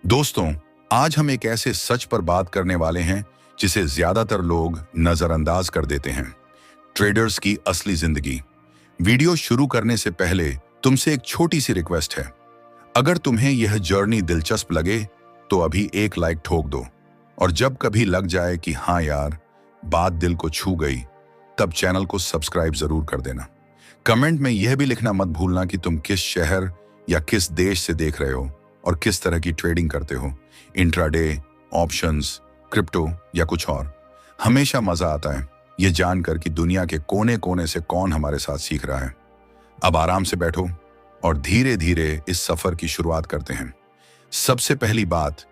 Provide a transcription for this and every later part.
दोस्तों, आज हम एक ऐसे सच पर बात करने वाले हैं जिसे ज्यादातर लोग नजरअंदाज कर देते हैं। ट्रेडर्स की असली जिंदगी। वीडियो शुरू करने से पहले तुमसे एक छोटी सी रिक्वेस्ट है। अगर तुम्हें यह जर्नी दिलचस्प लगे तो अभी एक लाइक ठोक दो, और जब कभी लग जाए कि हाँ यार, बात दिल को छू गई, तब चैनल को सब्सक्राइब जरूर कर देना। कमेंट में यह भी लिखना मत भूलना कि तुम किस शहर या किस देश से देख रहे हो और किस तरह की ट्रेडिंग करते हो, इंट्राडे, ऑप्शंस, क्रिप्टो या कुछ और। हमेशा मजा आता है ये जानकर कि दुनिया के कोने कोने से कौन हमारे साथ सीख रहा है। अब आराम से बैठो और धीरे धीरे इस सफर की शुरुआत करते हैं। सबसे पहली बात,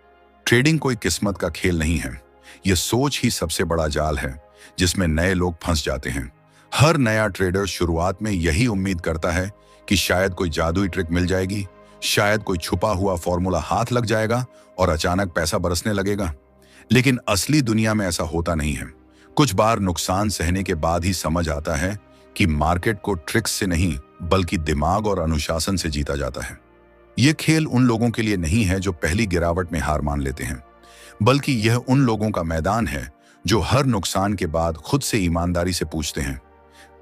ट्रेडिंग कोई किस्मत का खेल नहीं है। यह सोच ही सबसे बड़ा जाल है जिसमें नए लोग फंस जाते हैं। हर नया ट्रेडर शुरुआत में यही उम्मीद करता है कि शायद कोई जादुई ट्रिक मिल जाएगी, शायद कोई छुपा हुआ फॉर्मूला हाथ लग जाएगा और अचानक पैसा बरसने लगेगा। लेकिन असली दुनिया में ऐसा होता नहीं है। कुछ बार नुकसान सहने के बाद ही समझ आता है कि मार्केट को ट्रिक्स से नहीं बल्कि दिमाग और अनुशासन से जीता जाता है। यह खेल उन लोगों के लिए नहीं है जो पहली गिरावट में हार मान लेते हैं, बल्कि यह उन लोगों का मैदान है जो हर नुकसान के बाद खुद से ईमानदारी से पूछते हैं,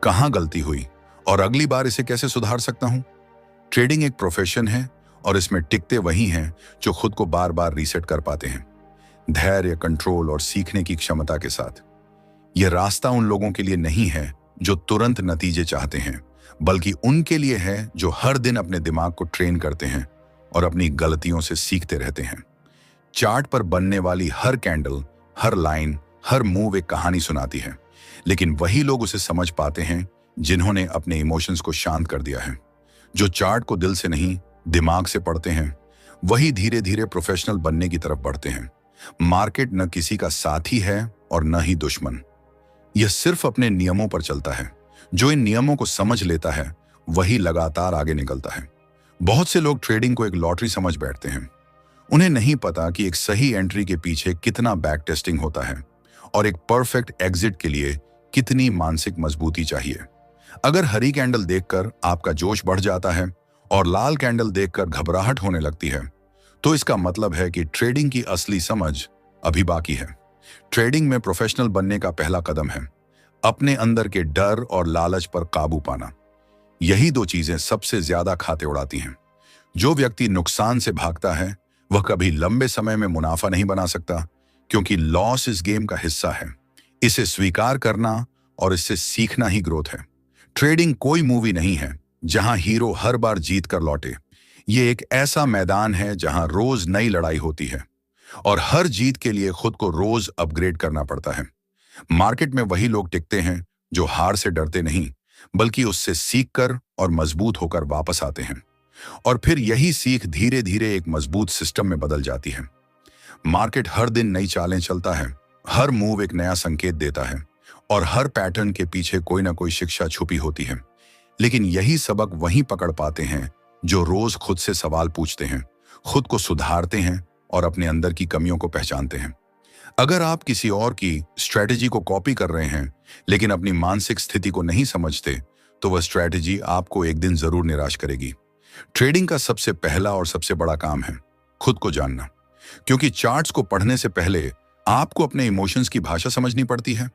कहां गलती हुई और अगली बार इसे कैसे सुधार सकता हूं। ट्रेडिंग एक प्रोफेशन है और इसमें टिकते वही हैं जो खुद को बार बार रीसेट कर पाते हैं, धैर्य, कंट्रोल और सीखने की क्षमता के साथ। यह रास्ता उन लोगों के लिए नहीं है जो तुरंत नतीजे चाहते हैं, बल्कि उनके लिए है जो हर दिन अपने दिमाग को ट्रेन करते हैं और अपनी गलतियों से सीखते रहते हैं। चार्ट पर बनने वाली हर कैंडल, हर लाइन, हर मूव एक कहानी सुनाती है, लेकिन वही लोग उसे समझ पाते हैं जिन्होंने अपने इमोशंस को शांत कर दिया है। जो चार्ट को दिल से नहीं दिमाग से पढ़ते हैं वही धीरे धीरे प्रोफेशनल बनने की तरफ बढ़ते हैं। मार्केट न किसी का साथी है और न ही दुश्मन। यह सिर्फ अपने नियमों पर चलता है। जो इन नियमों को समझ लेता है वही लगातार आगे निकलता है। बहुत से लोग ट्रेडिंग को एक लॉटरी समझ बैठते हैं। उन्हें नहीं पता कि एक सही एंट्री के पीछे कितना बैक टेस्टिंग होता है और एक परफेक्ट एग्जिट के लिए कितनी मानसिक मजबूती चाहिए। अगर हरी कैंडल देखकर आपका जोश बढ़ जाता है और लाल कैंडल देखकर घबराहट होने लगती है, तो इसका मतलब है कि ट्रेडिंग की असली समझ अभी बाकी है। ट्रेडिंग में प्रोफेशनल बनने का पहला कदम है अपने अंदर के डर और लालच पर काबू पाना। यही दो चीजें सबसे ज्यादा खाते उड़ाती हैं। जो व्यक्ति नुकसान से भागता है वह कभी लंबे समय में मुनाफा नहीं बना सकता, क्योंकि लॉस इस गेम का हिस्सा है। इसे स्वीकार करना और इससे सीखना ही ग्रोथ है। ट्रेडिंग कोई मूवी नहीं है जहां हीरो हर बार जीत कर लौटे। ये एक ऐसा मैदान है जहां रोज नई लड़ाई होती है और हर जीत के लिए खुद को रोज अपग्रेड करना पड़ता है। मार्केट में वही लोग टिकते हैं जो हार से डरते नहीं बल्कि उससे सीखकर और मजबूत होकर वापस आते हैं, और फिर यही सीख धीरे धीरे एक मजबूत सिस्टम में बदल जाती है। मार्केट हर दिन नई चालें चलता है, हर मूव एक नया संकेत देता है और हर पैटर्न के पीछे कोई ना कोई शिक्षा छुपी होती है। लेकिन यही सबक वहीं पकड़ पाते हैं जो रोज खुद से सवाल पूछते हैं, खुद को सुधारते हैं और अपने अंदर की कमियों को पहचानते हैं। अगर आप किसी और की स्ट्रेटेजी को कॉपी कर रहे हैं लेकिन अपनी मानसिक स्थिति को नहीं समझते, तो वह स्ट्रेटेजी आपको एक दिन जरूर निराश करेगी। ट्रेडिंग का सबसे पहला और सबसे बड़ा काम है खुद को जानना, क्योंकि चार्ट्स को पढ़ने से पहले आपको अपने इमोशंस की भाषा समझनी पड़ती है।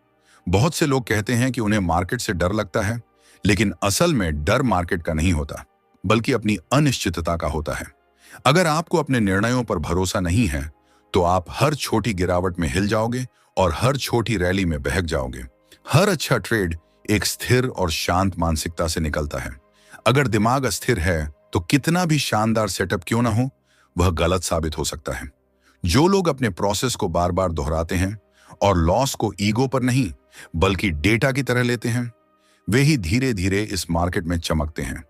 बहुत से लोग कहते हैं कि उन्हें मार्केट से डर लगता है, लेकिन असल में डर मार्केट का नहीं होता बल्कि अपनी अनिश्चितता का होता है। अगर आपको अपने निर्णयों पर भरोसा नहीं है तो आप हर छोटी गिरावट में हिल जाओगे और हर छोटी रैली में बहक जाओगे। हर अच्छा ट्रेड एक स्थिर और शांत मानसिकता से निकलता है। अगर दिमाग अस्थिर है तो कितना भी शानदार सेटअप क्यों ना हो, वह गलत साबित हो सकता है। जो लोग अपने प्रोसेस को बार बार दोहराते हैं और लॉस को ईगो पर नहीं बल्कि डेटा की तरह लेते हैं, वे ही धीरे धीरे इस मार्केट में चमकते हैं,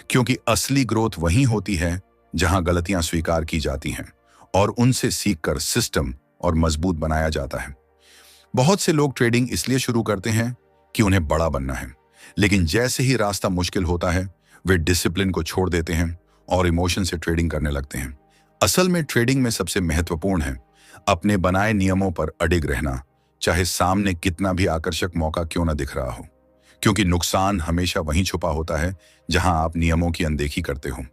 क्योंकि असली ग्रोथ वहीं होती है जहां गलतियां स्वीकार की जाती हैं और उनसे सीखकर सिस्टम और मजबूत बनाया जाता है। बहुत से लोग ट्रेडिंग इसलिए शुरू करते हैं कि उन्हें बड़ा बनना है, लेकिन जैसे ही रास्ता मुश्किल होता है वे डिसिप्लिन को छोड़ देते हैं और इमोशन से ट्रेडिंग करने लगते हैं। असल में ट्रेडिंग में सबसे महत्वपूर्ण है अपने बनाए नियमों पर अडिग रहना, चाहे सामने कितना भी आकर्षक मौका क्यों ना दिख रहा हो, क्योंकि नुकसान हमेशा वहीं छुपा होता है जहां आप नियमों की अनदेखी करते हो।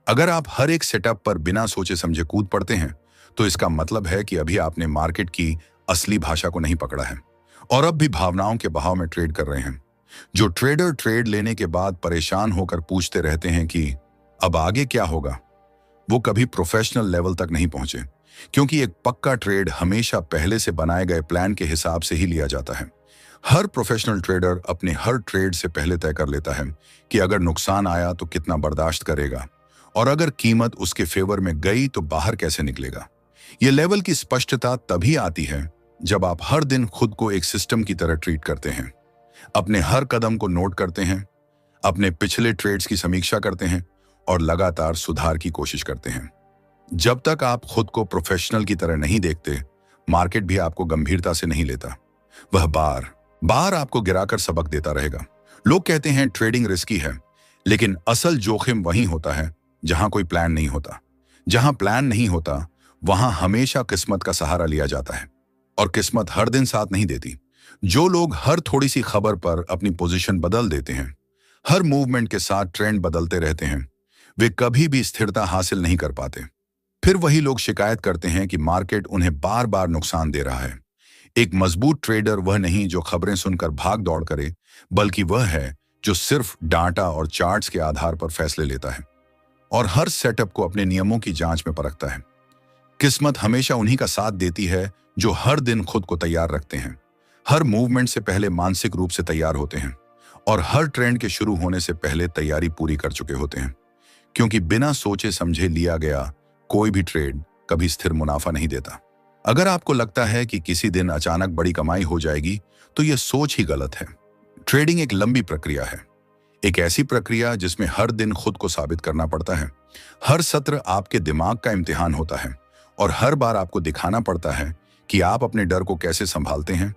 अगर आप हर एक सेटअप पर बिना सोचे समझे कूद पड़ते हैं तो इसका मतलब है कि अभी आपने मार्केट की असली भाषा को नहीं पकड़ा है और अब भी भावनाओं के बहाव में ट्रेड कर रहे हैं। जो ट्रेडर ट्रेड लेने के बाद परेशान होकर पूछते रहते हैं कि अब आगे क्या होगा, वो कभी प्रोफेशनल लेवल तक नहीं पहुंचे, क्योंकि एक पक्का ट्रेड हमेशा पहले से बनाए गए प्लान के हिसाब से ही लिया जाता है। हर प्रोफेशनल ट्रेडर अपने हर ट्रेड से पहले तय कर लेता है कि अगर नुकसान आया तो कितना बर्दाश्त करेगा और अगर कीमत उसके फेवर में गई तो बाहर कैसे निकलेगा। यह लेवल की स्पष्टता तभी आती है जब आप हर दिन खुद को एक सिस्टम की तरह ट्रीट करते हैं, अपने हर कदम को नोट करते हैं, अपने पिछले ट्रेड्स की समीक्षा करते हैं और लगातार सुधार की कोशिश करते हैं। जब तक आप खुद को प्रोफेशनल की तरह नहीं देखते, मार्केट भी आपको गंभीरता से नहीं लेता। वह बार बार आपको गिराकर सबक देता रहेगा। लोग कहते हैं ट्रेडिंग रिस्की है, लेकिन असल जोखिम वहीं होता है जहां कोई प्लान नहीं होता। जहां प्लान नहीं होता, वहां हमेशा किस्मत का सहारा लिया जाता है और किस्मत हर दिन साथ नहीं देती। जो लोग हर थोड़ी सी खबर पर अपनी पोजीशन बदल देते हैं, हर मूवमेंट के साथ ट्रेंड बदलते रहते हैं, वे कभी भी स्थिरता हासिल नहीं कर पाते। फिर वही लोग शिकायत करते हैं कि मार्केट उन्हें बार बार नुकसान दे रहा है। एक मजबूत ट्रेडर वह नहीं जो खबरें सुनकर भाग दौड़ करे, बल्कि वह है जो सिर्फ डाटा और चार्ट्स के आधार पर फैसले लेता है और हर सेटअप को अपने नियमों की जांच में परखता है। किस्मत हमेशा उन्हीं का साथ देती है जो हर दिन खुद को तैयार रखते हैं, हर मूवमेंट से पहले मानसिक रूप से तैयार होते हैं और हर ट्रेंड के शुरू होने से पहले तैयारी पूरी कर चुके होते हैं। क्योंकि बिना सोचे समझे लिया गया कोई भी ट्रेड कभी स्थिर मुनाफा नहीं देता। अगर आपको लगता है कि किसी दिन अचानक बड़ी कमाई हो जाएगी, तो यह सोच ही गलत है। ट्रेडिंग एक लंबी प्रक्रिया है, एक ऐसी प्रक्रिया जिसमें हर दिन खुद को साबित करना पड़ता है। हर सत्र आपके दिमाग का इम्तिहान होता है और हर बार आपको दिखाना पड़ता है कि आप अपने डर को कैसे संभालते हैं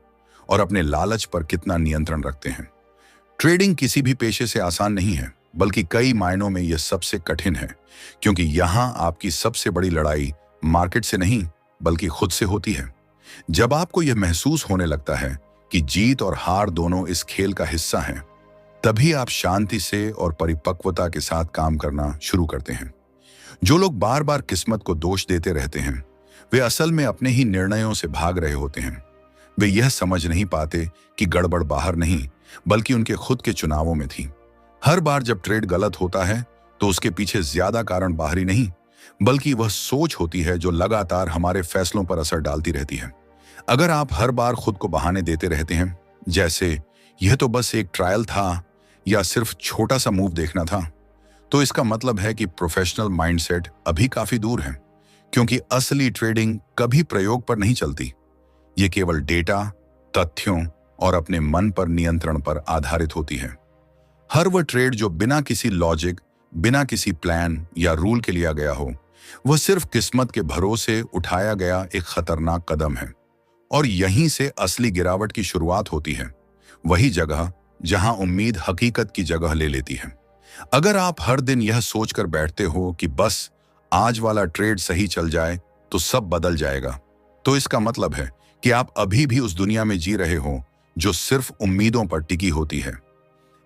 और अपने लालच पर कितना नियंत्रण रखते हैं। ट्रेडिंग किसी भी पेशे से आसान नहीं है, बल्कि कई मायनों में यह सबसे कठिन है, क्योंकि यहां आपकी सबसे बड़ी लड़ाई मार्केट से नहीं बल्कि खुद से होती है। जब आपको यह महसूस होने लगता है कि जीत और हार दोनों इस खेल का हिस्सा हैं, तभी आप शांति से और परिपक्वता के साथ काम करना शुरू करते हैं। जो लोग बार बार किस्मत को दोष देते रहते हैं, वे असल में अपने ही निर्णयों से भाग रहे होते हैं। वे यह समझ नहीं पाते कि गड़बड़ बाहर नहीं बल्कि उनके खुद के चुनावों में थी। हर बार जब ट्रेड गलत होता है तो उसके पीछे ज्यादा कारण बाहरी नहीं बल्कि वह सोच होती है जो लगातार हमारे फैसलों पर असर डालती रहती है। अगर आप हर बार खुद को बहाने देते रहते हैं, जैसे यह तो बस एक ट्रायल था या सिर्फ छोटा सा मूव देखना था, तो इसका मतलब है कि प्रोफेशनल माइंडसेट अभी काफी दूर है। क्योंकि असली ट्रेडिंग कभी प्रयोग पर नहीं चलती, ये केवल डेटा, तथ्यों और अपने मन पर नियंत्रण पर आधारित होती है। हर वह ट्रेड जो बिना किसी लॉजिक, बिना किसी प्लान या रूल के लिया गया हो, वह सिर्फ किस्मत के भरोसे उठाया गया एक खतरनाक कदम है। और यहीं से असली गिरावट की शुरुआत होती है, वही जगह जहां उम्मीद हकीकत की जगह ले लेती है। अगर आप हर दिन यह सोचकर बैठते हो कि बस आज वाला ट्रेड सही चल जाए तो सब बदल जाएगा, तो इसका मतलब है कि आप अभी भी उस दुनिया में जी रहे हो जो सिर्फ उम्मीदों पर टिकी होती है।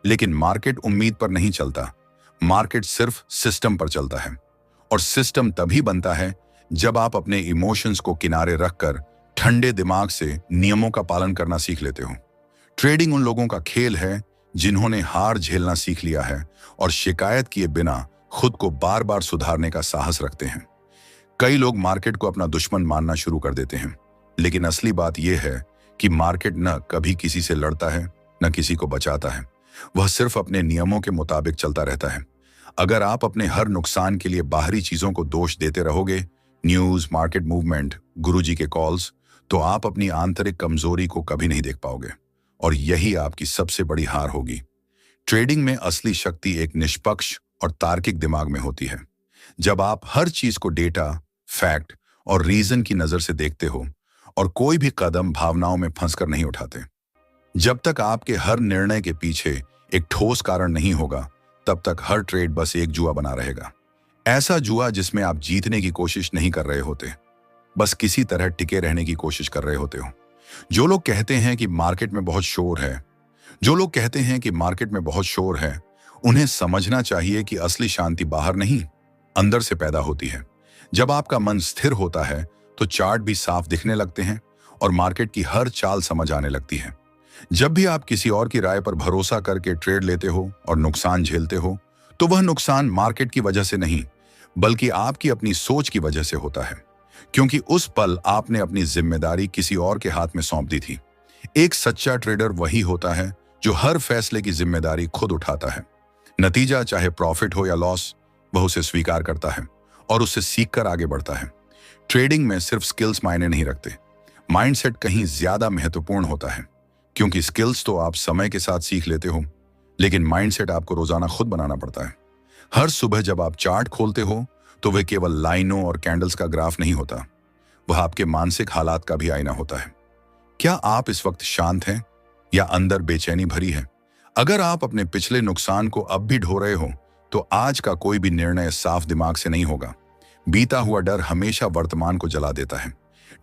लेकिन मार्केट उम्मीद पर नहीं चलता, मार्केट सिर्फ सिस्टम पर चलता है। और सिस्टम तभी बनता है जब आप अपने इमोशंस को किनारे रखकर ठंडे दिमाग से नियमों का पालन करना सीख लेते हो। ट्रेडिंग उन लोगों का खेल है जिन्होंने हार झेलना सीख लिया है और शिकायत किए बिना खुद को बार बार सुधारने का साहस रखते हैं। कई लोग मार्केट को अपना दुश्मन मानना शुरू कर देते हैं, लेकिन असली बात यह है कि मार्केट न कभी किसी से लड़ता है, न किसी को बचाता है। वह सिर्फ अपने नियमों के मुताबिक चलता रहता है। अगर आप अपने हर नुकसान के लिए बाहरी चीजों को दोष देते रहोगे, न्यूज, मार्केट मूवमेंट, गुरुजी के कॉल्स, तो आप अपनी आंतरिक कमजोरी को कभी नहीं देख पाओगे और यही आपकी सबसे बड़ी हार होगी। ट्रेडिंग में असली शक्ति एक निष्पक्ष और तार्किक दिमाग में होती है। जब आप हर चीज को डेटा, फैक्ट और रीजन की नजर से देखते हो और कोई भी कदम भावनाओं में फंसकर नहीं उठाते। जब तक आपके हर निर्णय के पीछे एक ठोस कारण नहीं होगा, तब तक हर ट्रेड बस एक जुआ बना रहेगा। ऐसा जुआ जिसमें आप जीतने की कोशिश नहीं कर रहे होते, बस किसी तरह टिके रहने की कोशिश कर रहे होते हो। जो लोग कहते हैं कि मार्केट में बहुत शोर है, शोर है, उन्हें समझना चाहिए कि असली शांति बाहर नहीं, अंदर से पैदा होती है। जब आपका मन स्थिर होता है तो चार्ट भी साफ दिखने लगते हैं और मार्केट की हर चाल समझ आने लगती है। जब भी आप किसी और की राय पर भरोसा करके ट्रेड लेते हो और नुकसान झेलते हो, तो वह नुकसान मार्केट की वजह से नहीं, बल्कि आपकी अपनी सोच की वजह से होता है, क्योंकि उस पल आपने अपनी जिम्मेदारी किसी और के हाथ में सौंप दी थी। एक सच्चा ट्रेडर वही होता है जो हर फैसले की जिम्मेदारी खुद उठाता है। नतीजा चाहे प्रॉफिट हो या लॉस, वह उसे स्वीकार करता है और उससे सीखकर आगे बढ़ता है। ट्रेडिंग में सिर्फ स्किल्स मायने नहीं रखते, माइंडसेट कहीं ज्यादा महत्वपूर्ण होता है, क्योंकि स्किल्स तो आप समय के साथ सीख लेते हो, लेकिन माइंडसेट आपको रोजाना खुद बनाना पड़ता है। हर सुबह जब आप चार्ट खोलते हो तो वह केवल लाइनों और कैंडल्स का ग्राफ नहीं होता, वह आपके मानसिक हालात का भी आईना होता है। क्या आप इस वक्त शांत हैं या अंदर बेचैनी भरी है? अगर आप अपने पिछले नुकसान को अब भी ढो रहे हो, तो आज का कोई भी निर्णय साफ दिमाग से नहीं होगा। बीता हुआ डर हमेशा वर्तमान को जला देता है।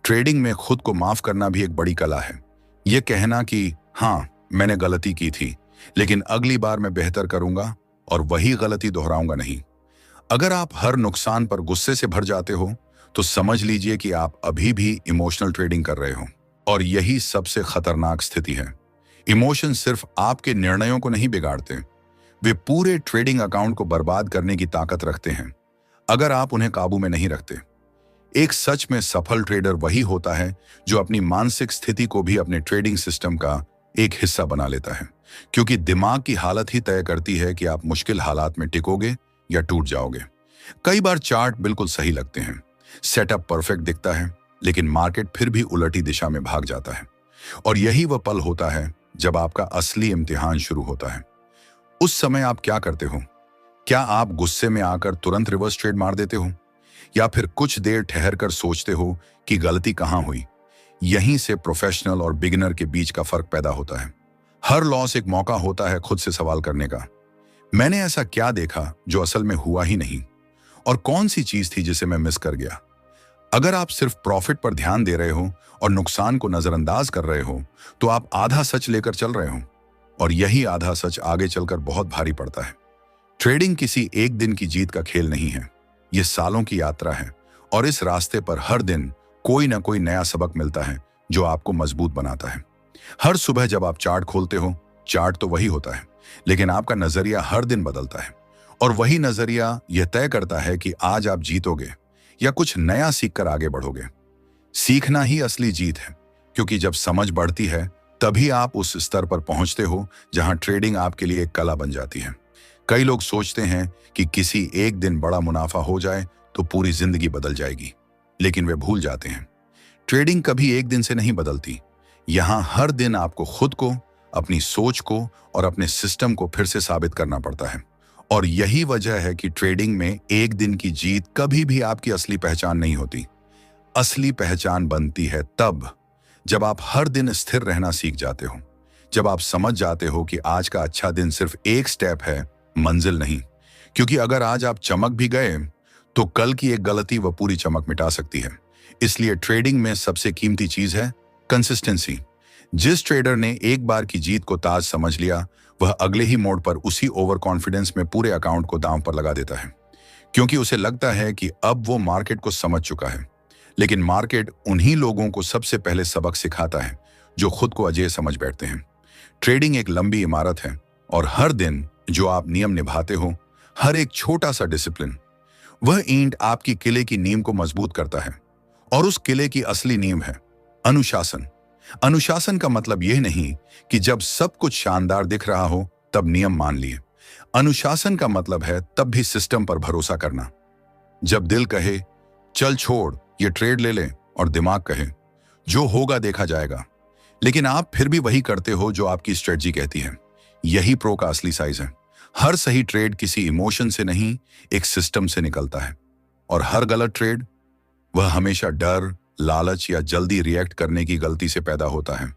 ट्रेडिंग में खुद को माफ करना भी एक बड़ी कला है। यह कहना कि हाँ, मैंने गलती की थी, लेकिन अगली बार मैं बेहतर करूंगा और वही गलती दोहराऊंगा नहीं। अगर आप हर नुकसान पर गुस्से से भर जाते हो, तो समझ लीजिए कि आप अभी भी इमोशनल ट्रेडिंग कर रहे हो, और यही सबसे खतरनाक स्थिति है। इमोशन सिर्फ आपके निर्णयों को नहीं बिगाड़ते, वे पूरे ट्रेडिंग अकाउंट को बर्बाद करने की ताकत रखते हैं अगर आप उन्हें काबू में नहीं रखते। एक सच में सफल ट्रेडर वही होता है जो अपनी मानसिक स्थिति को भी अपने ट्रेडिंग सिस्टम का एक हिस्सा बना लेता है, क्योंकि दिमाग की हालत ही तय करती है कि आप मुश्किल हालात में टिकोगे या टूट जाओगे। कई बार चार्ट बिल्कुल सही लगते हैं, सेटअप परफेक्ट दिखता है, लेकिन मार्केट फिर भी उलटी दिशा में भाग जाता है। और यही वह पल होता है जब आपका असली इम्तिहान शुरू होता है। उस समय आप क्या करते हो? क्या आप गुस्से में आकर तुरंत रिवर्स ट्रेड मार देते हो, या फिर कुछ देर ठहर कर सोचते हो कि गलती कहां हुई? यहीं से प्रोफेशनल और बिगिनर के बीच का फर्क पैदा होता है। हर लॉस एक मौका होता है खुद से सवाल करने का, मैंने ऐसा क्या देखा जो असल में हुआ ही नहीं, और कौन सी चीज थी जिसे मैं मिस कर गया? अगर आप सिर्फ प्रॉफिट पर ध्यान दे रहे हो और नुकसान को नजरअंदाज कर रहे हो, तो आप आधा सच लेकर चल रहे हो, और यही आधा सच आगे चलकर बहुत भारी पड़ता है। ट्रेडिंग किसी एक दिन की जीत का खेल नहीं है, यह सालों की यात्रा है, और इस रास्ते पर हर दिन कोई ना कोई नया सबक मिलता है जो आपको मजबूत बनाता है। हर सुबह जब आप चार्ट खोलते हो, चार्ट तो वही होता है, लेकिन आपका नजरिया हर दिन बदलता है, और वही नजरिया यह तय करता है कि आज आप जीतोगे या कुछ नया सीखकर आगे बढ़ोगे। सीखना ही असली जीत है, क्योंकि जब समझ बढ़ती है तभी आप उस स्तर पर पहुंचते हो जहां ट्रेडिंग आपके लिए एक कला बन जाती है। कई लोग सोचते हैं कि किसी एक दिन बड़ा मुनाफा हो जाए तो पूरी जिंदगी बदल जाएगी, लेकिन वे भूल जाते हैं ट्रेडिंग कभी एक दिन से नहीं बदलती। यहां हर दिन आपको खुद को, अपनी सोच को और अपने सिस्टम को फिर से साबित करना पड़ता है। और यही वजह है कि ट्रेडिंग में एक दिन की जीत कभी भी आपकी असली पहचान नहीं होती। असली पहचान बनती है तब जब आप हर दिन स्थिर रहना सीख जाते हो, जब आप समझ जाते हो कि आज का अच्छा दिन सिर्फ एक स्टेप है, मंजिल नहीं। क्योंकि अगर आज आप चमक भी गए तो कल की एक गलती वह पूरी चमक मिटा सकती है। इसलिए ट्रेडिंग में सबसे कीमती चीज है कंसिस्टेंसी। जिस ट्रेडर ने एक बार की जीत को ताज समझ लिया, वह अगले ही मोड़ पर उसी ओवर कॉन्फिडेंस में पूरे अकाउंट को दांव पर लगा देता है, क्योंकि उसे लगता है कि अब वो मार्केट को समझ चुका है। लेकिन मार्केट उन्हीं लोगों को सबसे पहले सबक सिखाता है जो खुद को अजेय समझ बैठते हैं। ट्रेडिंग एक लंबी इमारत है, और हर दिन जो आप नियम निभाते हो, हर एक छोटा सा डिसिप्लिन, वह ईंट आपकी किले की नींव को मजबूत करता है। और उस किले की असली नींव है अनुशासन। अनुशासन का मतलब यह नहीं कि जब सब कुछ शानदार दिख रहा हो तब नियम मान लिए। अनुशासन का मतलब है तब भी सिस्टम पर भरोसा करना। जब दिल कहे चल छोड़ ये ट्रेड ले ले, और दिमाग कहे जो होगा देखा जाएगा, लेकिन आप फिर भी वही करते हो जो आपकी स्ट्रेटजी कहती है। यही प्रो का असली साइज है। हर सही ट्रेड किसी इमोशन से नहीं, एक सिस्टम से निकलता है, और हर गलत ट्रेड वह हमेशा डर, लालच या जल्दी रिएक्ट करने की गलती से पैदा होता है।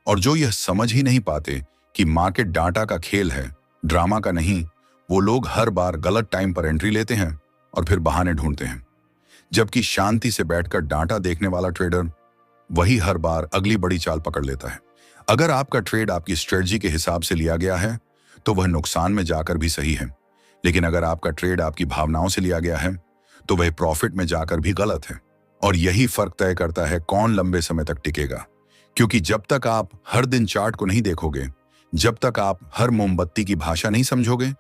और जो यह समझ ही नहीं पाते कि मार्केट डाटा का खेल है, ड्रामा का नहीं, वो लोग हर बार गलत टाइम पर एंट्री लेते हैं और फिर बहाने ढूंढते हैं। जबकि शांति से बैठकर डाटा देखने वाला ट्रेडर वही हर बार अगली बड़ी चाल पकड़ लेता है। अगर आपका ट्रेड आपकी स्ट्रेटजी के हिसाब से लिया गया है तो वह नुकसान में जाकर भी सही है, लेकिन अगर आपका ट्रेड आपकी भावनाओं से लिया गया है तो वह प्रॉफिट में जाकर भी गलत है। और यही फर्क तय करता है कौन लंबे समय तक टिकेगा। क्योंकि जब तक आप हर दिन चार्ट को नहीं देखोगे, जब तक आप हर मोमबत्ती की भाषा नहीं समझोगे,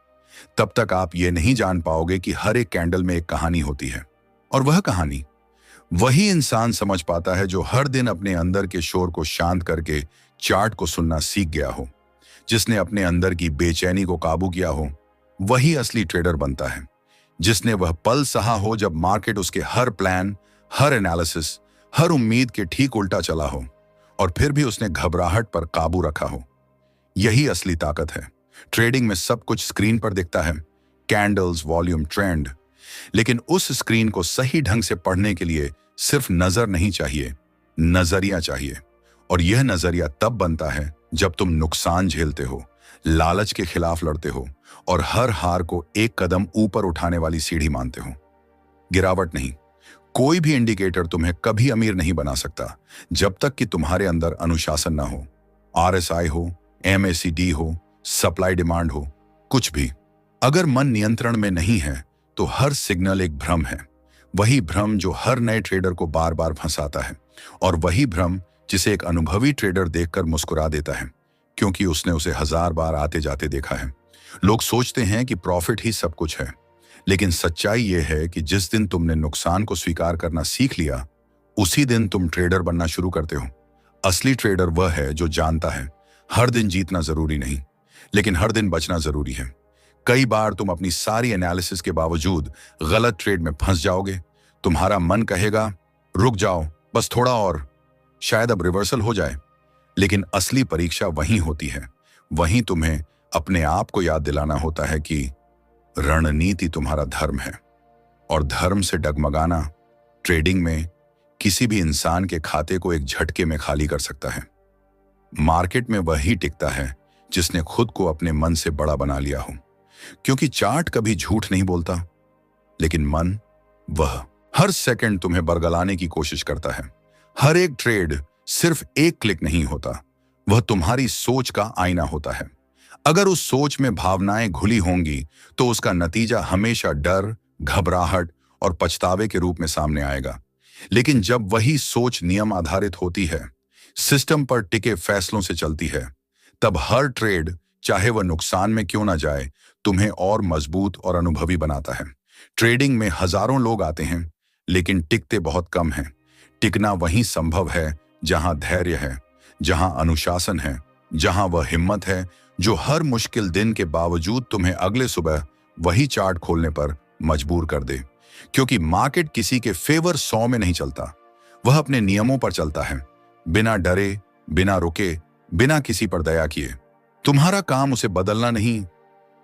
तब तक आप ये नहीं जान पाओगे कि हर एक कैंडल में एक कहानी होती है। और वह कहानी वही इंसान समझ पाता है जो हर दिन अपने अंदर के शोर को शांत करके चार्ट को सुनना सीख गया हो। जिसने अपने अंदर की बेचैनी को काबू किया हो, वही असली ट्रेडर बनता है। जिसने वह पल सहा हो जब मार्केट उसके हर प्लान, हर एनालिसिस, हर उम्मीद के ठीक उल्टा चला हो, और फिर भी उसने घबराहट पर काबू रखा हो। यही असली ताकत है। ट्रेडिंग में सब कुछ स्क्रीन पर दिखता है, कैंडल्स, वॉल्यूम, ट्रेंड। लेकिन उस स्क्रीन को सही ढंग से पढ़ने के लिए सिर्फ नजर नहीं चाहिए, नजरिया चाहिए। और यह नजरिया तब बनता है जब तुम नुकसान झेलते हो, लालच के खिलाफ लड़ते हो और हर हार को एक कदम ऊपर उठाने वाली सीढ़ी मानते हो, गिरावट नहीं। कोई भी इंडिकेटर तुम्हें कभी अमीर नहीं बना सकता जब तक कि तुम्हारे अंदर अनुशासन ना हो। RSI हो, MACD हो, सप्लाई डिमांड हो, कुछ भी। अगर मन नियंत्रण में नहीं है तो हर सिग्नल एक भ्रम है। वही भ्रम जो हर नए ट्रेडर को बार बार फंसाता है, और वही भ्रम जिसे एक अनुभवी ट्रेडर देखकर मुस्कुरा देता है, क्योंकि उसने उसे 1000 बार आते जाते देखा है। लोग सोचते हैं कि प्रॉफिट ही सब कुछ है, लेकिन सच्चाई यह है कि जिस दिन तुमने नुकसान को स्वीकार करना सीख लिया, उसी दिन तुम ट्रेडर बनना शुरू करते हो। असली ट्रेडर वह है जो जानता है हर दिन जीतना जरूरी नहीं, लेकिन हर दिन बचना जरूरी है। कई बार तुम अपनी सारी एनालिसिस के बावजूद गलत ट्रेड में फंस जाओगे। तुम्हारा मन कहेगा रुक जाओ, बस थोड़ा और, शायद अब रिवर्सल हो जाए। लेकिन असली परीक्षा वहीं होती है। वहीं तुम्हें अपने आप को याद दिलाना होता है कि रणनीति तुम्हारा धर्म है, और धर्म से डगमगाना ट्रेडिंग में किसी भी इंसान के खाते को एक झटके में खाली कर सकता है। मार्केट में वही टिकता है जिसने खुद को अपने मन से बड़ा बना लिया हो, क्योंकि चार्ट कभी झूठ नहीं बोलता, लेकिन मन, वह हर सेकंड तुम्हें बरगलाने की कोशिश करता है। हर एक ट्रेड सिर्फ एक क्लिक नहीं होता, वह तुम्हारी सोच का आईना होता है। अगर उस सोच में भावनाएं घुली होंगी तो उसका नतीजा हमेशा डर, घबराहट और पछतावे के रूप में सामने आएगा। लेकिन जब वही सोच नियम आधारित होती है, सिस्टम पर टिके फैसलों से चलती है, तब हर ट्रेड, चाहे वह नुकसान में क्यों ना जाए, तुम्हें और मजबूत और अनुभवी बनाता है। ट्रेडिंग में हजारों लोग आते हैं, लेकिन टिकते बहुत कम हैं। टिकना वहीं संभव है जहां धैर्य है, जहां अनुशासन है, जहां वह हिम्मत है जो हर मुश्किल दिन के बावजूद तुम्हें अगले सुबह वही चार्ट खोलने पर मजबूर कर दे। क्योंकि मार्केट किसी के फेवर 100 में नहीं चलता, वह अपने नियमों पर चलता है, बिना डरे, बिना रुके, बिना किसी पर दया किए। तुम्हारा काम उसे बदलना नहीं,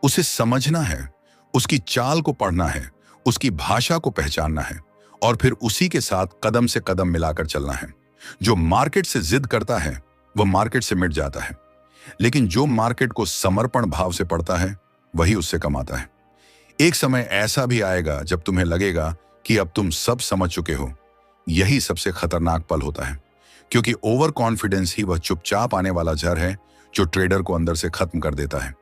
उसे समझना है, उसकी चाल को पढ़ना है, उसकी भाषा को पहचानना है, और फिर उसी के साथ कदम से कदम मिलाकर चलना है। जो मार्केट से जिद करता है वह मार्केट से मिट जाता है, लेकिन जो मार्केट को समर्पण भाव से पढ़ता है वही उससे कमाता है। एक समय ऐसा भी आएगा जब तुम्हें लगेगा कि अब तुम सब समझ चुके हो। यही सबसे खतरनाक पल होता है, क्योंकि ओवर कॉन्फिडेंस ही वह चुपचाप आने वाला जहर है जो ट्रेडर को अंदर से खत्म कर देता है।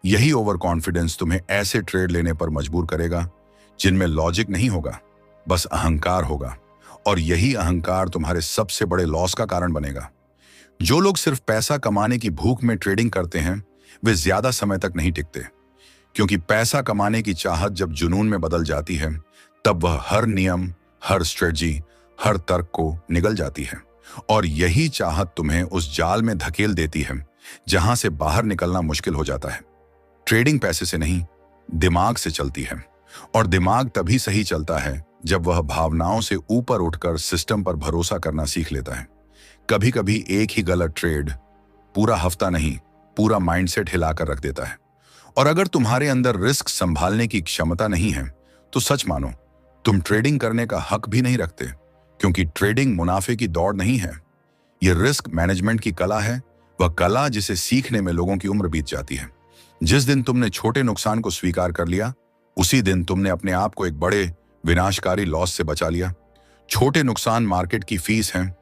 यही ओवर कॉन्फिडेंस तुम्हें ऐसे ट्रेड लेने पर मजबूर करेगा जिनमें लॉजिक नहीं होगा, बस अहंकार होगा, और यही अहंकार तुम्हारे सबसे बड़े लॉस का कारण बनेगा। जो लोग सिर्फ पैसा कमाने की भूख में ट्रेडिंग करते हैं, वे ज्यादा समय तक नहीं टिकते, क्योंकि पैसा कमाने की चाहत जब जुनून में बदल जाती है, तब वह हर नियम, हर स्ट्रेटजी, हर तर्क को निगल जाती है, और यही चाहत तुम्हें उस जाल में धकेल देती है जहां से बाहर निकलना मुश्किल हो जाता है। ट्रेडिंग पैसे से नहीं, दिमाग से चलती है, और दिमाग तभी सही चलता है जब वह भावनाओं से ऊपर उठकर सिस्टम पर भरोसा करना सीख लेता है। कभी कभी एक ही गलत ट्रेड पूरा हफ्ता नहीं, पूरा माइंडसेट हिलाकर रख देता है। और अगर तुम्हारे अंदर रिस्क संभालने की क्षमता नहीं है, तो सच मानो तुम ट्रेडिंग करने का हक भी नहीं रखते, क्योंकि ट्रेडिंग मुनाफे की दौड़ नहीं है, यह रिस्क मैनेजमेंट की कला है, वह कला जिसे सीखने में लोगों की उम्र बीत जाती है। जिस दिन तुमने छोटे नुकसान को स्वीकार कर लिया, उसी दिन तुमने अपने आप को एक बड़े विनाशकारी लॉस से बचा लिया। छोटे नुकसान मार्केट की फीस हैं,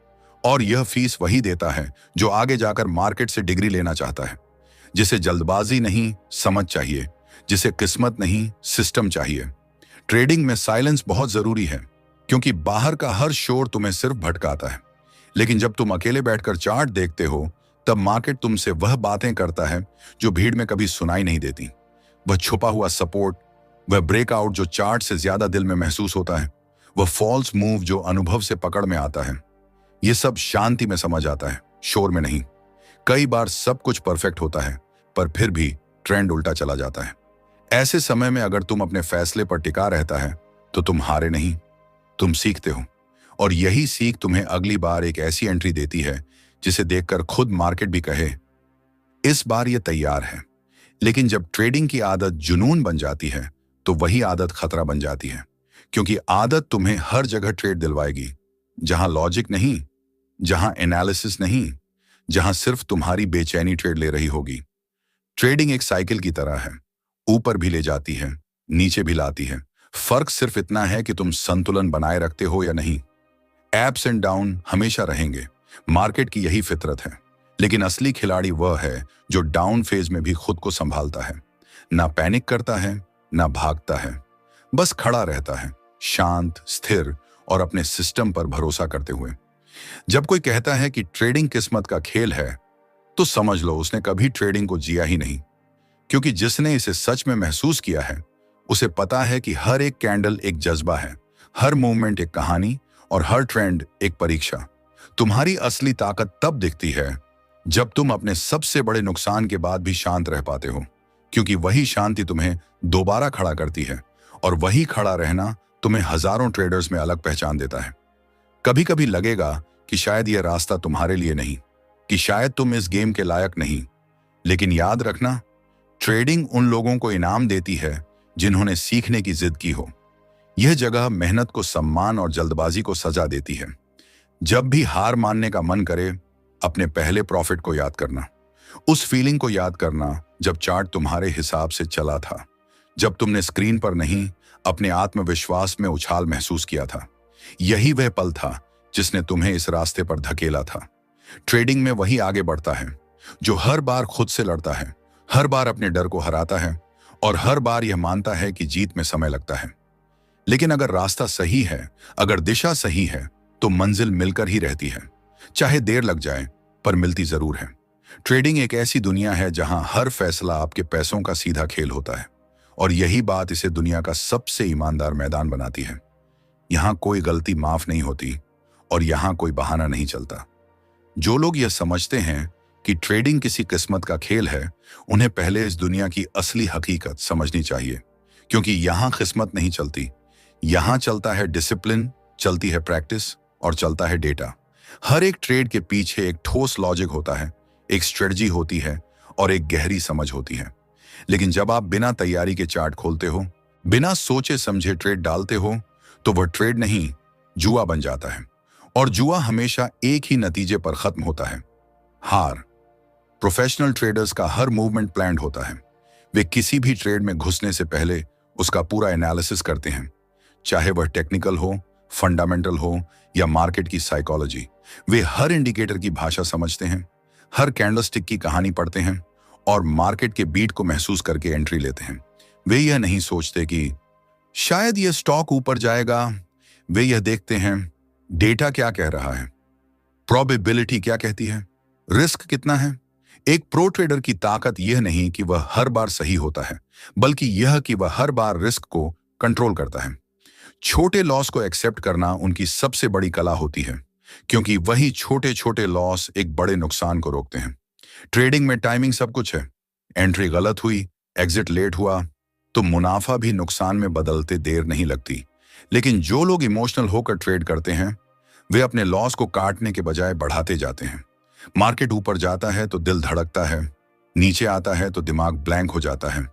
और यह फीस वही देता है जो आगे जाकर मार्केट से डिग्री लेना चाहता है, जिसे जल्दबाजी नहीं समझ चाहिए, जिसे किस्मत नहीं सिस्टम चाहिए। ट्रेडिंग में साइलेंस बहुत जरूरी है, क्योंकि बाहर का हर शोर तुम्हें सिर्फ भटकाता है। लेकिन जब तुम अकेले बैठकर चार्ट देखते हो, तब मार्केट तुमसे वह बातें करता है जो भीड़ में कभी सुनाई नहीं देती। वह छुपा हुआ सपोर्ट, वह ब्रेकआउट जो चार्ट से ज्यादा दिल में महसूस होता है, वह फॉल्स मूव जो अनुभव से पकड़ में आता है। यह सब शांति में समझ आता है, शोर में नहीं। कई बार सब कुछ परफेक्ट होता है, पर फिर भी ट्रेंड उल्टा चला जाता है। ऐसे समय में अगर तुम अपने फैसले पर टिका रहता है, तो तुम हारे नहीं, तुम सीखते हो। और यही सीख तुम्हें अगली बार एक ऐसी एंट्री देती है जिसे देखकर खुद मार्केट भी कहे, इस बार यह तैयार है। लेकिन जब ट्रेडिंग की आदत जुनून बन जाती है, तो वही आदत खतरा बन जाती है, क्योंकि आदत तुम्हें हर जगह ट्रेड दिलवाएगी, जहां लॉजिक नहीं, जहां एनालिसिस नहीं, जहां सिर्फ तुम्हारी बेचैनी ट्रेड ले रही होगी। ट्रेडिंग एक साइकिल की तरह है, ऊपर भी ले जाती है, नीचे भी लाती है। फर्क सिर्फ इतना है कि तुम संतुलन बनाए रखते हो या नहीं। एप्स एंड डाउन हमेशा रहेंगे, मार्केट की यही फितरत है। लेकिन असली खिलाड़ी वह है जो डाउन फेज में भी खुद को संभालता है, ना पैनिक करता है, ना भागता है, बस खड़ा रहता है, शांत, स्थिर और अपने सिस्टम पर भरोसा करते हुए। जब कोई कहता है कि ट्रेडिंग किस्मत का खेल है, तो समझ लो उसने कभी ट्रेडिंग को जिया ही नहीं। क्योंकि जिसने इसे सच में महसूस किया है, उसे पता है कि हर एक कैंडल एक जज्बा है, हर मूवमेंट एक कहानी और हर ट्रेंड एक परीक्षा। तुम्हारी असली ताकत तब दिखती है जब तुम अपने सबसे बड़े नुकसान के बाद भी शांत रह पाते हो, क्योंकि वही शांति तुम्हें दोबारा खड़ा करती है, और वही खड़ा रहना तुम्हें हजारों ट्रेडर्स में अलग पहचान देता है। कभी कभी लगेगा कि शायद यह रास्ता तुम्हारे लिए नहीं, कि शायद तुम इस गेम के लायक नहीं। लेकिन याद रखना, ट्रेडिंग उन लोगों को इनाम देती है जिन्होंने सीखने की जिद की हो। यह जगह मेहनत को सम्मान और जल्दबाजी को सजा देती है। जब भी हार मानने का मन करे, अपने पहले प्रॉफिट को याद करना, उस फीलिंग को याद करना जब चार्ट तुम्हारे हिसाब से चला था, जब तुमने स्क्रीन पर नहीं, अपने आत्मविश्वास में उछाल महसूस किया था। यही वह पल था जिसने तुम्हें इस रास्ते पर धकेला था। ट्रेडिंग में वही आगे बढ़ता है जो हर बार खुद से लड़ता है, हर बार अपने डर को हराता है, और हर बार यह मानता है कि जीत में समय लगता है। लेकिन अगर रास्ता सही है, अगर दिशा सही है, तो मंजिल मिलकर ही रहती है। चाहे देर लग जाए, पर मिलती जरूर है। ट्रेडिंग एक ऐसी दुनिया है जहां हर फैसला आपके पैसों का सीधा खेल होता है, और यही बात इसे दुनिया का सबसे ईमानदार मैदान बनाती है। यहां कोई गलती माफ नहीं होती, और यहां कोई बहाना नहीं चलता। जो लोग यह समझते हैं कि ट्रेडिंग किसी किस्मत का खेल है, उन्हें पहले इस दुनिया की असली हकीकत समझनी चाहिए, क्योंकि यहां किस्मत नहीं चलती, यहां चलता है डिसिप्लिन, चलती है प्रैक्टिस और चलता है डेटा। हर एक ट्रेड के पीछे एक ठोस लॉजिक होता है, एक स्ट्रेटजी होती है और एक गहरी समझ होती है। लेकिन जब आप बिना तैयारी के चार्ट खोलते हो, बिना सोचे समझे ट्रेड डालते हो, तो वह ट्रेड नहीं, जुआ बन जाता है। और जुआ हमेशा एक ही नतीजे पर खत्म होता है, हार। प्रोफेशनल ट्रेडर्स का हर मूवमेंट प्लान्ड होता है। वे किसी भी ट्रेड में घुसने से पहले उसका पूरा एनालिसिस करते हैं, चाहे वह टेक्निकल हो, फंडामेंटल हो या मार्केट की साइकोलॉजी। वे हर इंडिकेटर की भाषा समझते हैं, हर कैंडलस्टिक की कहानी पढ़ते हैं और मार्केट के बीट को महसूस करके एंट्री लेते हैं। वे यह नहीं सोचते कि शायद यह स्टॉक ऊपर जाएगा, वे यह देखते हैं डेटा क्या कह रहा है, प्रोबेबिलिटी क्या कहती है, रिस्क कितना है। एक प्रो ट्रेडर की ताकत यह नहीं कि वह हर बार सही होता है, बल्कि यह कि वह हर बार रिस्क को कंट्रोल करता है। छोटे लॉस को एक्सेप्ट करना उनकी सबसे बड़ी कला होती है, क्योंकि वही छोटे छोटे लॉस एक बड़े नुकसान को रोकते हैं। ट्रेडिंग में टाइमिंग सब कुछ है। एंट्री गलत हुई, एग्जिट लेट हुआ, तो मुनाफा भी नुकसान में बदलते देर नहीं लगती। लेकिन जो लोग इमोशनल होकर ट्रेड करते हैं, वे अपने लॉस को काटने के बजाय बढ़ाते जाते हैं। मार्केट ऊपर जाता है तो दिल धड़कता है, नीचे आता है तो दिमाग ब्लैंक हो जाता है,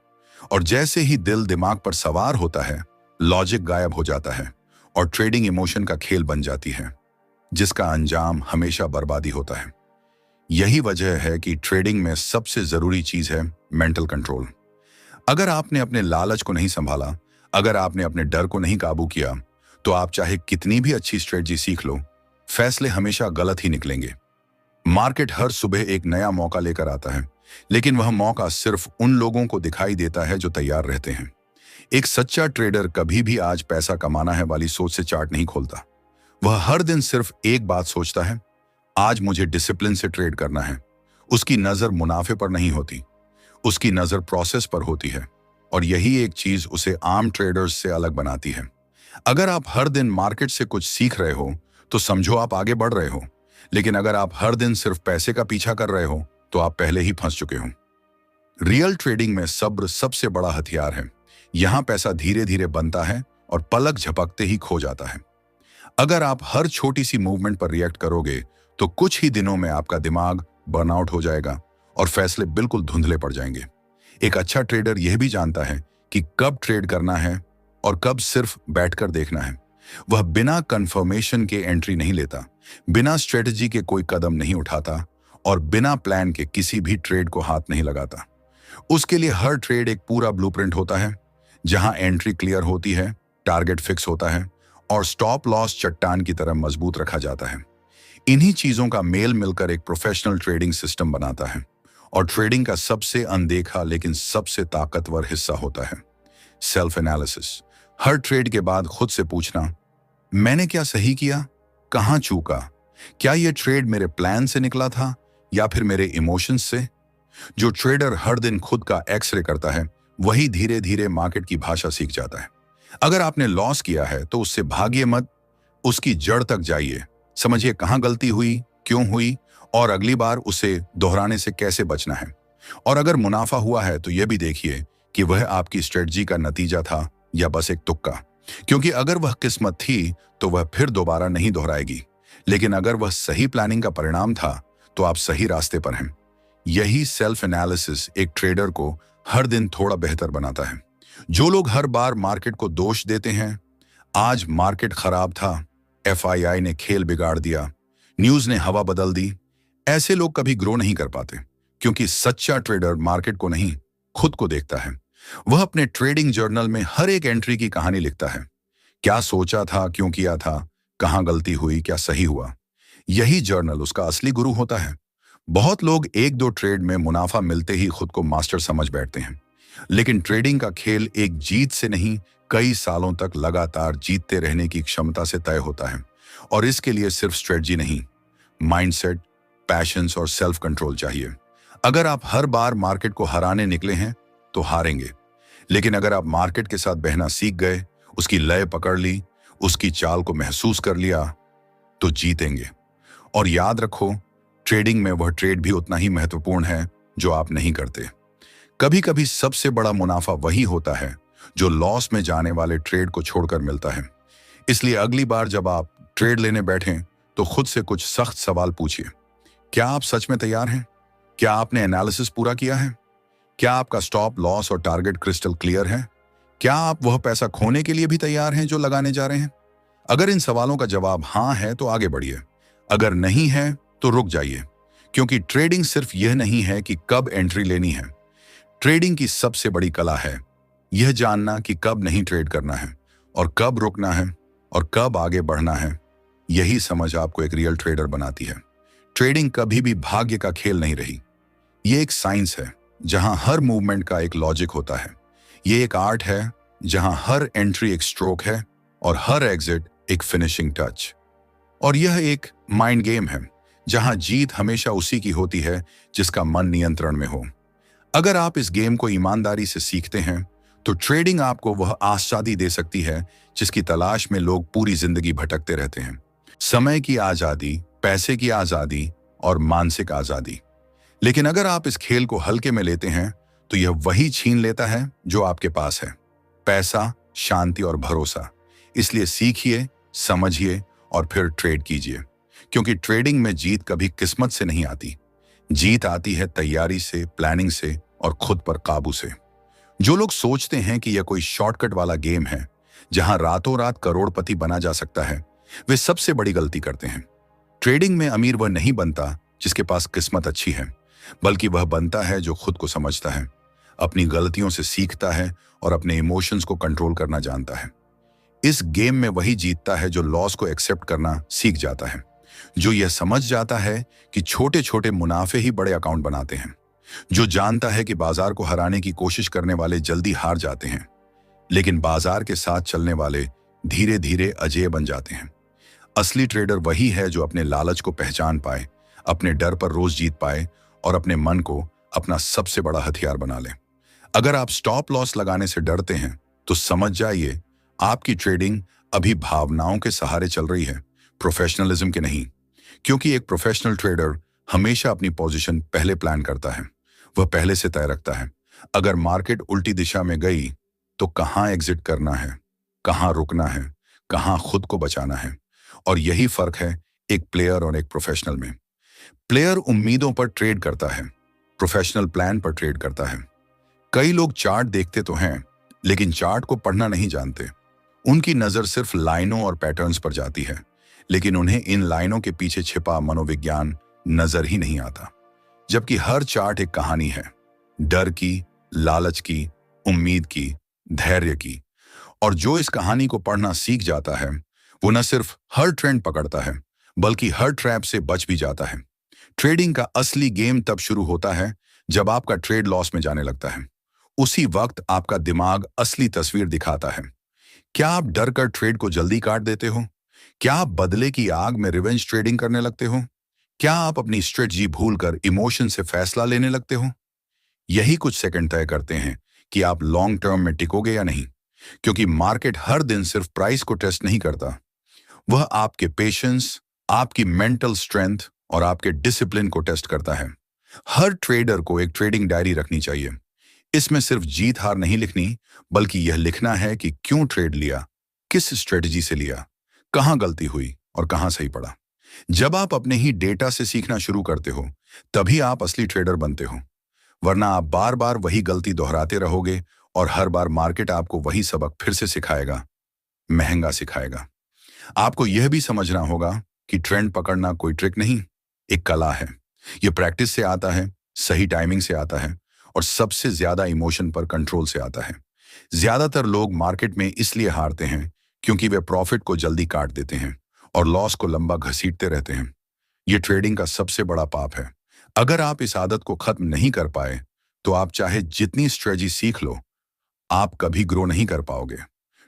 और जैसे ही दिल दिमाग पर सवार होता है, लॉजिक गायब हो जाता है और ट्रेडिंग इमोशन का खेल बन जाती है, जिसका अंजाम हमेशा बर्बादी होता है। यही वजह है कि ट्रेडिंग में सबसे जरूरी चीज है मेंटल कंट्रोल। अगर आपने अपने लालच को नहीं संभाला, अगर आपने अपने डर को नहीं काबू किया, तो आप चाहे कितनी भी अच्छी स्ट्रेटजी सीख लो, फैसले हमेशा गलत ही निकलेंगे। मार्केट हर सुबह एक नया मौका लेकर आता है, लेकिन वह मौका सिर्फ उन लोगों को दिखाई देता है जो तैयार रहते हैं। एक सच्चा ट्रेडर कभी भी आज पैसा कमाना है वाली सोच से चार्ट नहीं खोलता। वह हर दिन सिर्फ एक बात सोचता है, आज मुझे डिसिप्लिन से ट्रेड करना है। उसकी नजर मुनाफे पर नहीं होती, उसकी नजर प्रोसेस पर होती है। और यही एक चीज उसे आम ट्रेडर्स से अलग बनाती है। अगर आप हर दिन मार्केट से कुछ सीख रहे हो तो समझो आप आगे बढ़ रहे हो, लेकिन अगर आप हर दिन सिर्फ पैसे का पीछा कर रहे हो तो आप पहले ही फंस चुके हो। रियल ट्रेडिंग में सब्र सबसे बड़ा हथियार है। यहां पैसा धीरे धीरे बनता है और पलक झपकते ही खो जाता है। अगर आप हर छोटी सी मूवमेंट पर रिएक्ट करोगे तो कुछ ही दिनों में आपका दिमाग बर्नआउट हो जाएगा और फैसले बिल्कुल धुंधले पड़ जाएंगे। एक अच्छा ट्रेडर यह भी जानता है कि कब ट्रेड करना है और कब सिर्फ बैठकर देखना है। वह बिना कंफर्मेशन के एंट्री नहीं लेता, बिना स्ट्रेटजी के कोई कदम नहीं उठाता और बिना प्लान के किसी भी ट्रेड को हाथ नहीं लगाता। उसके लिए हर ट्रेड एक पूरा ब्लूप्रिंट होता है, जहां एंट्री क्लियर होती है, टारगेट फिक्स होता है और स्टॉप लॉस चट्टान की तरह मजबूत रखा जाता है। इन्हीं चीजों का मेल मिलकर एक प्रोफेशनल ट्रेडिंग सिस्टम बनाता है। और ट्रेडिंग का सबसे अनदेखा लेकिन सबसे ताकतवर हिस्सा होता है सेल्फ एनालिसिस। हर ट्रेड के बाद खुद से पूछना, मैंने क्या सही किया, कहां चूका, क्या यह ट्रेड मेरे प्लान से निकला था या फिर मेरे इमोशंस से। जो ट्रेडर हर दिन खुद का एक्सरे करता है वही धीरे धीरे मार्केट की भाषा सीख जाता है। अगर आपने लॉस किया है तो उससे भागिए मत, उसकी जड़ तक जाइए, समझिए कहां गलती हुई, क्यों हुई और अगली बार उसे दोहराने से कैसे बचना है। और अगर मुनाफा हुआ है तो यह भी देखिए कि वह आपकी स्ट्रेटजी का नतीजा था या बस एक तुक्का, क्योंकि अगर वह किस्मत थी तो वह फिर दोबारा नहीं दोहराएगी, लेकिन अगर वह सही प्लानिंग का परिणाम था तो आप सही रास्ते पर हैं। यही सेल्फ एनालिसिस एक ट्रेडर को हर दिन थोड़ा बेहतर बनाता है। जो लोग हर बार मार्केट को दोष देते हैं, आज मार्केट खराब था, एफआईआई ने खेल बिगाड़ दिया, न्यूज ने हवा बदल दी, ऐसे लोग कभी ग्रो नहीं कर पाते, क्योंकि सच्चा ट्रेडर मार्केट को नहीं खुद को देखता है। वह अपने ट्रेडिंग जर्नल में हर एक एंट्री की कहानी लिखता है, क्या सोचा था, क्यों किया था, कहां गलती हुई, क्या सही हुआ। यही जर्नल उसका असली गुरु होता है। बहुत लोग एक दो ट्रेड में मुनाफा मिलते ही खुद को मास्टर समझ बैठते हैं, लेकिन ट्रेडिंग का खेल एक जीत से नहीं, कई सालों तक लगातार जीतते रहने की क्षमता से तय होता है। और इसके लिए सिर्फ स्ट्रेटजी नहीं, माइंडसेट, पैशंस और सेल्फ कंट्रोल चाहिए। अगर आप हर बार मार्केट को हराने निकले हैं तो हारेंगे, लेकिन अगर आप मार्केट के साथ बहना सीख गए, उसकी लय पकड़ ली, उसकी चाल को महसूस कर लिया, तो जीतेंगे। और याद रखो, ट्रेडिंग में वह ट्रेड भी उतना ही महत्वपूर्ण है जो आप नहीं करते। कभी कभी सबसे बड़ा मुनाफा वही होता है जो लॉस में जाने वाले ट्रेड को छोड़कर मिलता है। इसलिए अगली बार जब आप ट्रेड लेने बैठें तो खुद से कुछ सख्त सवाल पूछिए। क्या आप सच में तैयार हैं? क्या आपने एनालिसिस पूरा किया है? क्या आपका स्टॉप लॉस और टारगेट क्रिस्टल क्लियर है? क्या आप वह पैसा खोने के लिए भी तैयार हैं जो लगाने जा रहे हैं? अगर इन सवालों का जवाब हाँ है तो आगे बढ़िए, अगर नहीं है तो रुक जाइए, क्योंकि ट्रेडिंग सिर्फ यह नहीं है कि कब एंट्री लेनी है। ट्रेडिंग की सबसे बड़ी कला है यह जानना कि कब नहीं ट्रेड करना है और कब रुकना है और कब आगे बढ़ना है। यही समझ आपको एक रियल ट्रेडर बनाती है। ट्रेडिंग कभी भी भाग्य का खेल नहीं रही। ये एक साइंस है जहां हर मूवमेंट का एक लॉजिक होता है। ये एक आर्ट है जहां हर एंट्री एक स्ट्रोक है और हर एग्जिट एक फिनिशिंग टच। और यह एक माइंड गेम है जहां जीत हमेशा उसी की होती है जिसका मन नियंत्रण में हो। अगर आप इस गेम को ईमानदारी से सीखते हैं तो ट्रेडिंग आपको वह आजादी दे सकती है जिसकी तलाश में लोग पूरी जिंदगी भटकते रहते हैं। समय की आजादी, पैसे की आजादी और मानसिक आजादी। लेकिन अगर आप इस खेल को हल्के में लेते हैं तो यह वही छीन लेता है जो आपके पास है, पैसा, शांति और भरोसा। इसलिए सीखिए, समझिए और फिर ट्रेड कीजिए, क्योंकि ट्रेडिंग में जीत कभी किस्मत से नहीं आती। जीत आती है तैयारी से, प्लानिंग से और खुद पर काबू से। जो लोग सोचते हैं कि यह कोई शॉर्टकट वाला गेम है जहां रातों रात करोड़पति बना जा सकता है, वे सबसे बड़ी गलती करते हैं। ट्रेडिंग में अमीर वह नहीं बनता जिसके पास किस्मत अच्छी है, बल्कि वह बनता है जो खुद को समझता है, अपनी गलतियों से सीखता है और अपने इमोशंस को कंट्रोल करना जानता है। इस गेम में वही जीतता है जो लॉस को एक्सेप्ट करना सीख जाता है, जो यह समझ जाता है कि छोटे छोटे मुनाफे ही बड़े अकाउंट बनाते हैं, जो जानता है कि बाजार को हराने की कोशिश करने वाले जल्दी हार जाते हैं। लेकिन बाजार के साथ चलने वाले धीरे धीरे अजेय बन जाते हैं। असली ट्रेडर वही है जो अपने लालच को पहचान पाए, अपने डर पर रोज जीत पाए और अपने मन को अपना सबसे बड़ा हथियार बना ले। अगर आप स्टॉप लॉस लगाने से डरते हैं तो समझ जाइए आपकी ट्रेडिंग अभी भावनाओं के सहारे चल रही है, प्रोफेशनलिज्म के नहीं। क्योंकि एक प्रोफेशनल ट्रेडर हमेशा अपनी पोजीशन पहले प्लान करता है, वह पहले से तय रखता है। अगर मार्केट उल्टी दिशा में गई तो कहां एग्जिट करना है, कहां रुकना है, कहां खुद को बचाना है। और यही फर्क है एक प्लेयर और एक प्रोफेशनल में। प्लेयर उम्मीदों पर ट्रेड करता है, प्रोफेशनल प्लान पर ट्रेड करता है। कई लोग चार्ट देखते तो हैं लेकिन चार्ट को पढ़ना नहीं जानते। उनकी नजर सिर्फ लाइनों और पैटर्न्स पर जाती है, लेकिन उन्हें इन लाइनों के पीछे छिपा मनोविज्ञान नजर ही नहीं आता। जबकि हर चार्ट एक कहानी है, डर की, लालच की, उम्मीद की, धैर्य की। और जो इस कहानी को पढ़ना सीख जाता है वो न सिर्फ हर ट्रेंड पकड़ता है बल्कि हर ट्रैप से बच भी जाता है। ट्रेडिंग का असली गेम तब शुरू होता है जब आपका ट्रेड लॉस में जाने लगता है। उसी वक्त आपका दिमाग असली तस्वीर दिखाता है। क्या आप डर कर ट्रेड को जल्दी काट देते हो? क्या आप बदले की आग में रिवेंज ट्रेडिंग करने लगते हो? क्या आप अपनी स्ट्रेटजी भूलकर इमोशन से फैसला लेने लगते हो? यही कुछ सेकंड तय करते हैं कि आप लॉन्ग टर्म में टिकोगे या नहीं। क्योंकि मार्केट हर दिन सिर्फ प्राइस को टेस्ट नहीं करता, वह आपके पेशेंस, आपकी मेंटल स्ट्रेंथ और आपके डिसिप्लिन को टेस्ट करता है। हर ट्रेडर को एक ट्रेडिंग डायरी रखनी चाहिए। इसमें सिर्फ जीत हार नहीं लिखनी, बल्कि यह लिखना है कि क्यों ट्रेड लिया, किस स्ट्रेटजी से लिया, कहां गलती हुई और कहां सही पड़ा। जब आप अपने ही डेटा से सीखना शुरू करते हो तभी आप असली ट्रेडर बनते हो। वरना आप बार बार वही गलती दोहराते रहोगे और हर बार मार्केट आपको वही सबक फिर से सिखाएगा, महंगा सिखाएगा। आपको यह भी समझना होगा कि ट्रेंड पकड़ना कोई ट्रिक नहीं, एक कला है। यह प्रैक्टिस से आता है, सही टाइमिंग से आता है और सबसे ज्यादा इमोशन पर कंट्रोल से आता है। ज्यादातर लोग मार्केट में इसलिए हारते हैं क्योंकि वे प्रॉफिट को जल्दी काट देते हैं और लॉस को लंबा घसीटते रहते हैं। यह ट्रेडिंग का सबसे बड़ा पाप है। अगर आप इस आदत को खत्म नहीं कर पाए तो आप चाहे जितनी स्ट्रेटजी सीख लो, आप कभी ग्रो नहीं कर पाओगे।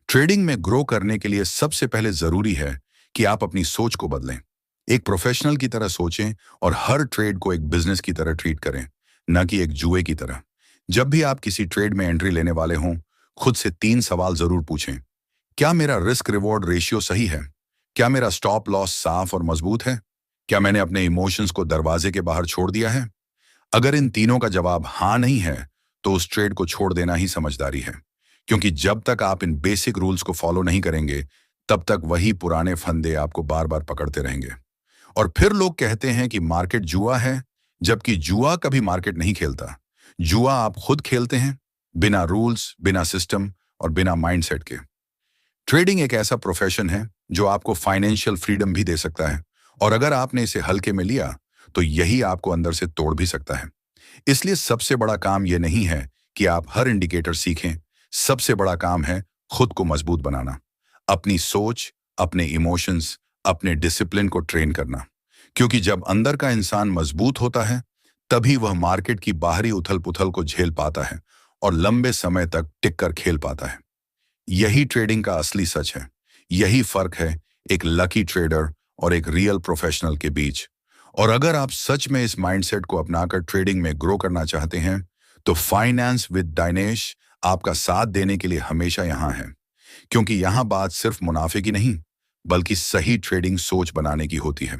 ट्रेडिंग में ग्रो करने के लिए सबसे पहले जरूरी है कि आप अपनी सोच को बदलें। एक प्रोफेशनल की तरह सोचें और हर ट्रेड को एक बिजनेस की तरह ट्रीट करें, न कि एक जुए की तरह। जब भी आप किसी ट्रेड में एंट्री लेने वाले हों, खुद से 3 सवाल जरूर पूछें। क्या मेरा रिस्क रिवॉर्ड रेशियो सही है? क्या मेरा स्टॉप लॉस साफ और मजबूत है? क्या मैंने अपने इमोशंस को दरवाजे के बाहर छोड़ दिया है? अगर इन तीनों का जवाब हाँ नहीं है तो उस ट्रेड को छोड़ देना ही समझदारी है। क्योंकि जब तक आप इन बेसिक रूल्स को फॉलो नहीं करेंगे तब तक वही पुराने फंदे आपको बार बार पकड़ते रहेंगे। और फिर लोग कहते हैं कि मार्केट जुआ है, जबकि जुआ कभी मार्केट नहीं खेलता। जुआ आप खुद खेलते हैं, बिना रूल्स, बिना सिस्टम और बिना माइंडसेट के। ट्रेडिंग एक ऐसा प्रोफेशन है जो आपको फाइनेंशियल फ्रीडम भी दे सकता है, और अगर आपने इसे हल्के में लिया तो यही आपको अंदर से तोड़ भी सकता है। इसलिए सबसे बड़ा काम यह नहीं है कि आप हर इंडिकेटर सीखें, सबसे बड़ा काम है खुद को मजबूत बनाना, अपनी सोच, अपने इमोशंस, अपने डिसिप्लिन को ट्रेन करना। क्योंकि जब अंदर का इंसान मजबूत होता है तभी वह मार्केट की बाहरी उथल पुथल को झेल पाता है और लंबे समय तक टिक कर खेल पाता है। यही ट्रेडिंग का असली सच है। यही फर्क है एक लकी ट्रेडर और एक रियल प्रोफेशनल के बीच। और अगर आप सच में इस माइंडसेट को अपनाकर ट्रेडिंग में ग्रो करना चाहते हैं तो फाइनेंस विद दानिश आपका साथ देने के लिए हमेशा यहां है। क्योंकि यहां बात सिर्फ मुनाफे की नहीं बल्कि सही ट्रेडिंग सोच बनाने की होती है।